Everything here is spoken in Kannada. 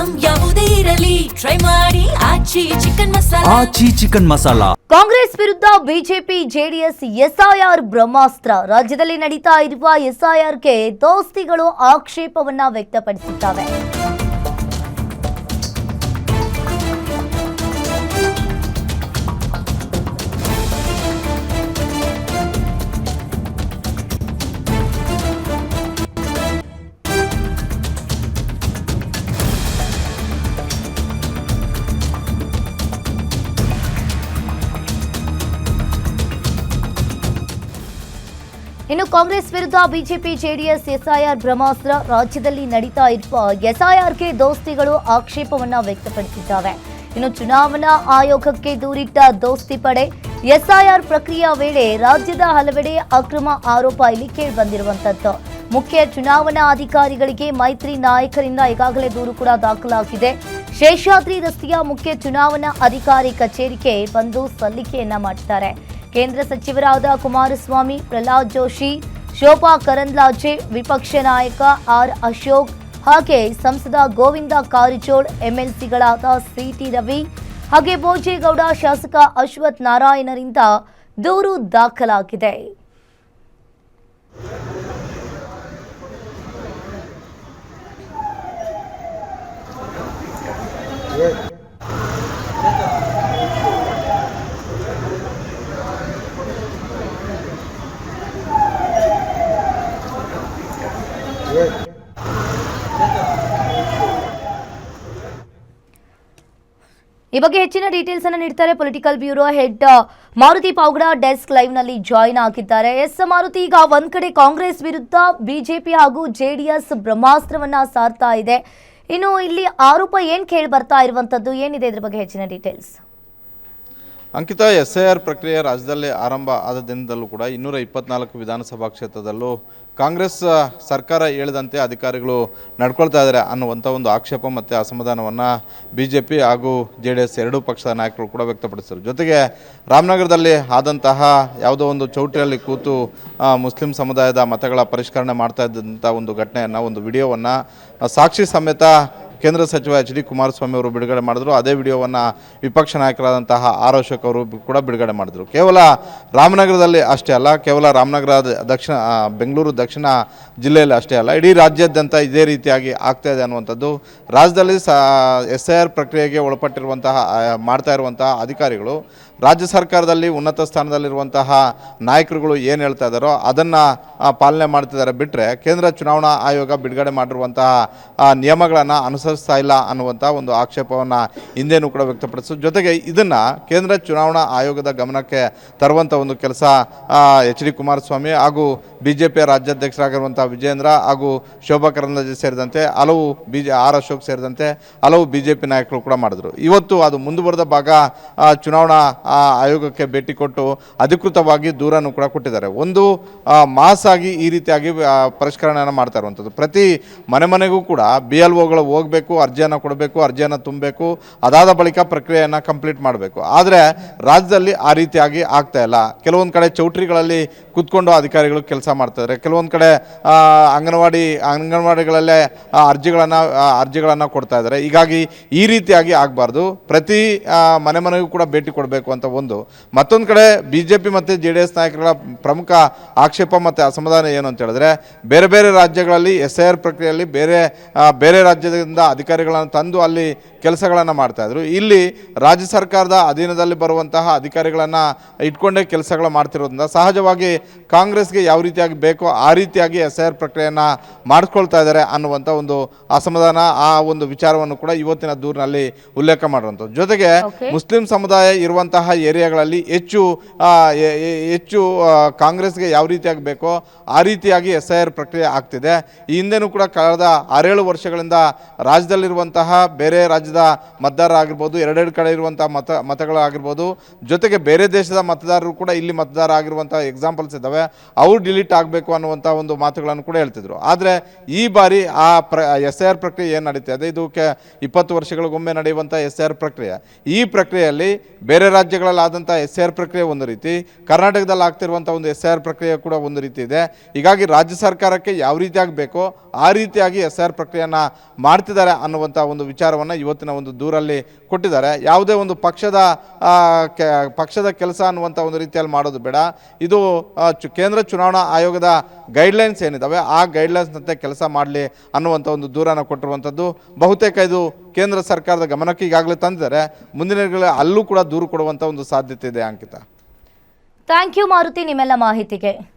ಐಟಂ ಯಾವುದೇ ಇರಲಿ ಟ್ರೈ ಮಾಡಿ ಆಚಿ ಚಿಕನ್ ಮಸಾಲಾ. ಕಾಂಗ್ರೆಸ್ ವಿರುದ್ಧ ಬಿಜೆಪಿ ಜೆಡಿಎಸ್ ಎಸ್ಐಆರ್ ಬ್ರಹ್ಮಾಸ್ತ್ರ. ರಾಜ್ಯದಲ್ಲಿ ನಡೀತಾ ಇರುವ ಎಸ್ಐಆರ್ಗೆ ದೋಸ್ತಿಗಳು ಆಕ್ಷೇಪವನ್ನ ವ್ಯಕ್ತಪಡಿಸಿದ್ದಾವೆ. ಇನ್ನು ಕಾಂಗ್ರೆಸ್ ವಿರುದ್ಧ ಬಿಜೆಪಿ ಜೆಡಿಎಸ್ ಎಸ್ಐಆರ್ ಬ್ರಹ್ಮಾಸ್ತ್ರ. ರಾಜ್ಯದಲ್ಲಿ ನಡೀತಾ ಇರುವ ಎಸ್ಐಆರ್ಗೆ ದೋಸ್ತಿಗಳು ಆಕ್ಷೇಪವನ್ನ ವ್ಯಕ್ತಪಡಿಸಿದ್ದಾವೆ. ಇನ್ನು ಚುನಾವಣಾ ಆಯೋಗಕ್ಕೆ ದೂರಿಟ್ಟ ದೋಸ್ತಿ ಪಡೆ. ಎಸ್ಐಆರ್ ಪ್ರಕ್ರಿಯೆ ವೇಳೆ ರಾಜ್ಯದ ಹಲವೆಡೆ ಅಕ್ರಮ ಆರೋಪ ಇಲ್ಲಿ ಕೇಳಿಬಂದಿರುವಂತದ್ದು. ಮುಖ್ಯ ಚುನಾವಣಾ ಅಧಿಕಾರಿಗಳಿಗೆ ಮೈತ್ರಿ ನಾಯಕರಿಂದ ಈಗಾಗಲೇ ದೂರು ಕೂಡ ದಾಖಲಾಗಿದೆ. ಶೇಷಾದ್ರಿ ರಸ್ತೆಯ ಮುಖ್ಯ ಚುನಾವಣಾ ಅಧಿಕಾರಿ ಕಚೇರಿಗೆ ಬಂದು ಸಲ್ಲಿಕೆಯನ್ನ ಮಾಡಿದ್ದಾರೆ. ಕೇಂದ್ರ ಸಚಿವರಾದ ಕುಮಾರಸ್ವಾಮಿ, ಪ್ರಹ್ಲಾದ್ ಜೋಶಿ, ಶೋಭಾ ಕರಂದ್ಲಾಜೆ, ವಿಪಕ್ಷ ನಾಯಕ ಆರ್ ಅಶೋಕ್ ಹಾಗೆ ಸಂಸದ ಗೋವಿಂದ ಕಾರಜೋಳ್, ಎಂಎಲ್ಸಿಗಳಾದ ಸಿಟಿ ರವಿ ಹಾಗೆ ಭೋಜೇಗೌಡ, ಶಾಸಕ ಅಶ್ವಥ್ ನಾರಾಯಣರಿಂದ ದೂರು ದಾಖಲಾಗಿದೆ. ಈ ಬಗ್ಗೆ ಹೆಚ್ಚಿನ ಡೀಟೇಲ್ಸ್ ಅನ್ನು ನೀಡ್ತಾರೆ political bureau head Maruti Pavagada. Desk live ನಲ್ಲಿ ಜಾಯಿನ್ ಆಗಿದ್ದಾರೆ. ಮಾರುತಿ, ಈಗ ಒಂದ್ ಕಡೆ ಕಾಂಗ್ರೆಸ್ ವಿರುದ್ಧ ಬಿಜೆಪಿ ಹಾಗೂ ಜೆಡಿಎಸ್ ಬ್ರಹ್ಮಾಸ್ತ್ರವನ್ನ ಸಾರ್ತಾ ಇದೆ. ಇನ್ನು ಇಲ್ಲಿ ಆರೋಪ ಏನ್ ಕೇಳಿ ಬರ್ತಾ ಇರುವಂತದ್ದು, ಏನಿದೆ ಇದ್ರ ಬಗ್ಗೆ ಹೆಚ್ಚಿನ ಡೀಟೇಲ್ಸ್? ಅಂಕಿತಾ, ಎಸ್ಐಆರ್ ಪ್ರಕ್ರಿಯೆ ರಾಜ್ಯದಲ್ಲಿ ಆರಂಭ ಆದ ದಿನದಲ್ಲೂ ಕೂಡ 224 ವಿಧಾನಸಭಾ ಕ್ಷೇತ್ರದಲ್ಲೂ ಕಾಂಗ್ರೆಸ್ ಸರ್ಕಾರ ಹೇಳಿದಂತೆ ಅಧಿಕಾರಿಗಳು ನಡ್ಕೊಳ್ತಾ ಇದ್ದಾರೆ ಅನ್ನುವಂಥ ಒಂದು ಆಕ್ಷೇಪ ಮತ್ತು ಅಸಮಾಧಾನವನ್ನು ಬಿಜೆಪಿ ಹಾಗೂ JDS ಎರಡೂ ಪಕ್ಷದ ನಾಯಕರು ಕೂಡ ವ್ಯಕ್ತಪಡಿಸಿದರು. ಜೊತೆಗೆ ರಾಮನಗರದಲ್ಲಿ ಆದಂತಹ ಯಾವುದೋ ಒಂದು ಚೌಟ್ರಿಯಲ್ಲಿ ಕೂತು ಮುಸ್ಲಿಂ ಸಮುದಾಯದ ಮತಗಳ ಪರಿಷ್ಕರಣೆ ಮಾಡ್ತಾ ಇದ್ದಂಥ ಒಂದು ಘಟನೆಯನ್ನು, ಒಂದು ವಿಡಿಯೋವನ್ನು ಸಾಕ್ಷಿ ಸಮೇತ ಕೇಂದ್ರ ಸಚಿವ HD ಕುಮಾರಸ್ವಾಮಿ ಅವರು ಬಿಡುಗಡೆ ಮಾಡಿದ್ರು. ಅದೇ ವಿಡಿಯೋವನ್ನು ವಿಪಕ್ಷ ನಾಯಕರಾದಂತಹ ಆರ್ ಅಶೋಕ್ ಅವರು ಕೂಡ ಬಿಡುಗಡೆ ಮಾಡಿದರು. ಕೇವಲ ರಾಮನಗರದಲ್ಲಿ ಅಷ್ಟೇ ಅಲ್ಲ, ಕೇವಲ ರಾಮನಗರ ಬೆಂಗಳೂರು ದಕ್ಷಿಣ ಜಿಲ್ಲೆಯಲ್ಲಿ ಅಷ್ಟೇ ಅಲ್ಲ, ಇಡೀ ರಾಜ್ಯಾದ್ಯಂತ ಇದೇ ರೀತಿಯಾಗಿ ಆಗ್ತಾ ಇದೆ ಅನ್ನುವಂಥದ್ದು. ರಾಜ್ಯದಲ್ಲಿ SIR ಪ್ರಕ್ರಿಯೆಗೆ ಒಳಪಟ್ಟಿರುವಂತಹ ಮಾಡ್ತಾ ಇರುವಂತಹ ಅಧಿಕಾರಿಗಳು, ರಾಜ್ಯ ಸರ್ಕಾರದಲ್ಲಿ ಉನ್ನತ ಸ್ಥಾನದಲ್ಲಿರುವಂತಹ ನಾಯಕರುಗಳು ಏನು ಹೇಳ್ತಾ ಇದ್ದಾರೋ ಅದನ್ನು ಪಾಲನೆ ಮಾಡ್ತಿದ್ದಾರೆ ಬಿಟ್ಟರೆ, ಕೇಂದ್ರ ಚುನಾವಣಾ ಆಯೋಗ ಬಿಡುಗಡೆ ಮಾಡಿರುವಂತಹ ನಿಯಮಗಳನ್ನು ಅನುಸರಿಸ್ತಾ ಇಲ್ಲ ಅನ್ನುವಂಥ ಒಂದು ಆಕ್ಷೇಪವನ್ನು ಹಿಂದೇನೂ ಕೂಡ ವ್ಯಕ್ತಪಡಿಸಿದ್ರು. ಜೊತೆಗೆ ಇದನ್ನು ಕೇಂದ್ರ ಚುನಾವಣಾ ಆಯೋಗದ ಗಮನಕ್ಕೆ ತರುವಂಥ ಒಂದು ಕೆಲಸ HD ಕುಮಾರಸ್ವಾಮಿ ಹಾಗೂ BJPಯ ರಾಜ್ಯಾಧ್ಯಕ್ಷರಾಗಿರುವಂಥ ವಿಜೇಂದ್ರ ಹಾಗೂ ಶೋಭಾ ಕರಂದ್ಲಾಜೆ ಸೇರಿದಂತೆ ಹಲವು ಆರ್ ಅಶೋಕ್ ಸೇರಿದಂತೆ ಹಲವು BJP ನಾಯಕರು ಕೂಡ ಮಾಡಿದ್ರು. ಇವತ್ತು ಅದು ಮುಂದುವರೆದ ಭಾಗ ಚುನಾವಣಾ ಆಯೋಗಕ್ಕೆ ಭೇಟಿ ಕೊಟ್ಟು ಅಧಿಕೃತವಾಗಿ ದೂರನ್ನು ಕೂಡ ಕೊಟ್ಟಿದ್ದಾರೆ. ಒಂದು ಮಾಸ್ ಆಗಿ ಈ ರೀತಿಯಾಗಿ ಪರಿಷ್ಕರಣೆಯನ್ನು ಮಾಡ್ತಾ ಇರುವಂಥದ್ದು. ಪ್ರತಿ ಮನೆಗೂ ಕೂಡ BLOಗಳು ಹೋಗಬೇಕು, ಅರ್ಜಿಯನ್ನು ಕೊಡಬೇಕು, ಅರ್ಜಿಯನ್ನು ತುಂಬಬೇಕು, ಅದಾದ ಬಳಿಕ ಪ್ರಕ್ರಿಯೆಯನ್ನು ಕಂಪ್ಲೀಟ್ ಮಾಡಬೇಕು. ಆದರೆ ರಾಜ್ಯದಲ್ಲಿ ಆ ರೀತಿಯಾಗಿ ಆಗ್ತಾ ಇಲ್ಲ. ಕೆಲವೊಂದು ಕಡೆ ಚೌಟ್ರಿಗಳಲ್ಲಿ ಕೂತ್ಕೊಂಡು ಅಧಿಕಾರಿಗಳು ಕೆಲಸ ಮಾಡ್ತಾಯಿದ್ದಾರೆ, ಕೆಲವೊಂದು ಕಡೆ ಅಂಗನವಾಡಿಗಳಲ್ಲೇ ಅರ್ಜಿಗಳನ್ನು ಕೊಡ್ತಾ ಇದ್ದಾರೆ. ಹೀಗಾಗಿ ಈ ರೀತಿಯಾಗಿ ಆಗಬಾರ್ದು, ಪ್ರತಿ ಮನೆಗೂ ಕೂಡ ಭೇಟಿ ಕೊಡಬೇಕು ಅಂತ ಒಂದು. ಮತ್ತೊಂದು ಕಡೆ BJP ಮತ್ತು JDS ನಾಯಕರ ಪ್ರಮುಖ ಆಕ್ಷೇಪ ಮತ್ತು ಅಸಮಾಧಾನ ಏನು ಅಂತ ಹೇಳಿದ್ರೆ, ಬೇರೆ ಬೇರೆ ರಾಜ್ಯಗಳಲ್ಲಿ SIR ಪ್ರಕ್ರಿಯೆಯಲ್ಲಿ ಬೇರೆ ರಾಜ್ಯದಿಂದ ಅಧಿಕಾರಿಗಳನ್ನು ತಂದು ಅಲ್ಲಿ ಕೆಲಸಗಳನ್ನು ಮಾಡ್ತಾಯಿದ್ರು. ಇಲ್ಲಿ ರಾಜ್ಯ ಸರ್ಕಾರದ ಅಧೀನದಲ್ಲಿ ಬರುವಂತಹ ಅಧಿಕಾರಿಗಳನ್ನು ಇಟ್ಕೊಂಡೇ ಕೆಲಸಗಳು ಮಾಡ್ತಿರೋದ್ರಿಂದ ಸಹಜವಾಗಿ ಕಾಂಗ್ರೆಸ್ಗೆ ಯಾವ ರೀತಿಯಾಗಿ ಬೇಕೋ ಆ ರೀತಿಯಾಗಿ SIR ಪ್ರಕ್ರಿಯೆಯನ್ನು ಮಾಡಿಸ್ಕೊಳ್ತಾ ಇದ್ದಾರೆ ಅನ್ನುವಂಥ ಒಂದು ಅಸಮಾಧಾನ, ಆ ಒಂದು ವಿಚಾರವನ್ನು ಕೂಡ ಇವತ್ತಿನ ದೂರಿನಲ್ಲಿ ಉಲ್ಲೇಖ ಮಾಡುವಂಥದ್ದು. ಜೊತೆಗೆ ಮುಸ್ಲಿಂ ಸಮುದಾಯ ಇರುವಂತಹ ಏರಿಯಾಗಳಲ್ಲಿ ಹೆಚ್ಚು ಕಾಂಗ್ರೆಸ್ಗೆ ಯಾವ ರೀತಿಯಾಗಿ ಬೇಕೋ ಆ ರೀತಿಯಾಗಿ SIR ಪ್ರಕ್ರಿಯೆ ಆಗ್ತಿದೆ. ಈ ಹಿಂದೆನೂ ಕೂಡ ಕಳೆದ 6-7 ವರ್ಷಗಳಿಂದ ರಾಜ್ಯದಲ್ಲಿರುವಂತಹ ಬೇರೆ ರಾಜ್ಯದ ಮತದಾರ ಆಗಿರ್ಬೋದು, ಎರಡೆರಡು ಕಡೆ ಇರುವಂತಹ ಮತಗಳಾಗಿರ್ಬೋದು, ಜೊತೆಗೆ ಬೇರೆ ದೇಶದ ಮತದಾರರು ಕೂಡ ಇಲ್ಲಿ ಮತದಾರ ಆಗಿರುವಂತಹ ಎಕ್ಸಾಂಪಲ್ಸ್ ಇದ್ದಾವೆ, ಅವು ಡಿಲೀಟ್ ಆಗಬೇಕು ಅನ್ನುವಂಥ ಒಂದು ಮಾತುಗಳನ್ನು ಕೂಡ ಹೇಳ್ತಿದ್ರು. ಆದರೆ ಈ ಬಾರಿ ಆ SIR ಪ್ರಕ್ರಿಯೆ ಏನು ನಡೀತಾ ಇದೆ, ಇದಕ್ಕೆ 20 ವರ್ಷಗಳಿಗೊಮ್ಮೆ ನಡೆಯುವಂಥ SIR ಪ್ರಕ್ರಿಯೆ, ಈ ಪ್ರಕ್ರಿಯೆಯಲ್ಲಿ ಬೇರೆ ರಾಜ್ಯ ರಾಜ್ಯಗಳಲ್ಲಾದಂಥ SIR ಪ್ರಕ್ರಿಯೆ ಒಂದು ರೀತಿ, ಕರ್ನಾಟಕದಲ್ಲಿ ಆಗ್ತಿರುವಂಥ ಒಂದು SIR ಪ್ರಕ್ರಿಯೆ ಕೂಡ ಒಂದು ರೀತಿ ಇದೆ. ಹೀಗಾಗಿ ರಾಜ್ಯ ಸರ್ಕಾರಕ್ಕೆ ಯಾವ ರೀತಿಯಾಗಿ ಬೇಕೋ ಆ ರೀತಿಯಾಗಿ SIR ಪ್ರಕ್ರಿಯೆಯನ್ನು ಮಾಡ್ತಿದ್ದಾರೆ ಅನ್ನುವಂಥ ಒಂದು ವಿಚಾರವನ್ನು ಇವತ್ತಿನ ಒಂದು ದೂರಲ್ಲಿ ಕೊಟ್ಟಿದ್ದಾರೆ. ಯಾವುದೇ ಒಂದು ಪಕ್ಷದ ಕೆಲಸ ಅನ್ನುವಂಥ ಒಂದು ರೀತಿಯಲ್ಲಿ ಮಾಡೋದು ಬೇಡ. ಇದು ಕೇಂದ್ರ ಚುನಾವಣಾ ಆಯೋಗದ ಗೈಡ್ಲೈನ್ಸ್ ಏನಿದ್ದಾವೆ ಆ ಗೈಡ್ಲೈನ್ಸ್ನಂತೆ ಕೆಲಸ ಮಾಡಲಿ ಅನ್ನುವಂಥ ಒಂದು ದೂರನ್ನು ಕೊಟ್ಟಿರುವಂಥದ್ದು. ಬಹುತೇಕ ಇದು ಕೇಂದ್ರ ಸರ್ಕಾರದ ಗಮನಕ್ಕೆ ಈಗಾಗಲೇ ತಂದಿದ್ದಾರೆ. ಮುಂದಿನ ದಿನಗಳಲ್ಲಿ ಅಲ್ಲೂ ಕೂಡ ದೂರು ಕೊಡುವಂಥ ಒಂದು ಸಾಧ್ಯತೆ ಇದೆ. ಅಂಕಿತ, ಥ್ಯಾಂಕ್ ಯು ಮಾರುತಿ ನಿಮ್ಮೆಲ್ಲ ಮಾಹಿತಿಗೆ.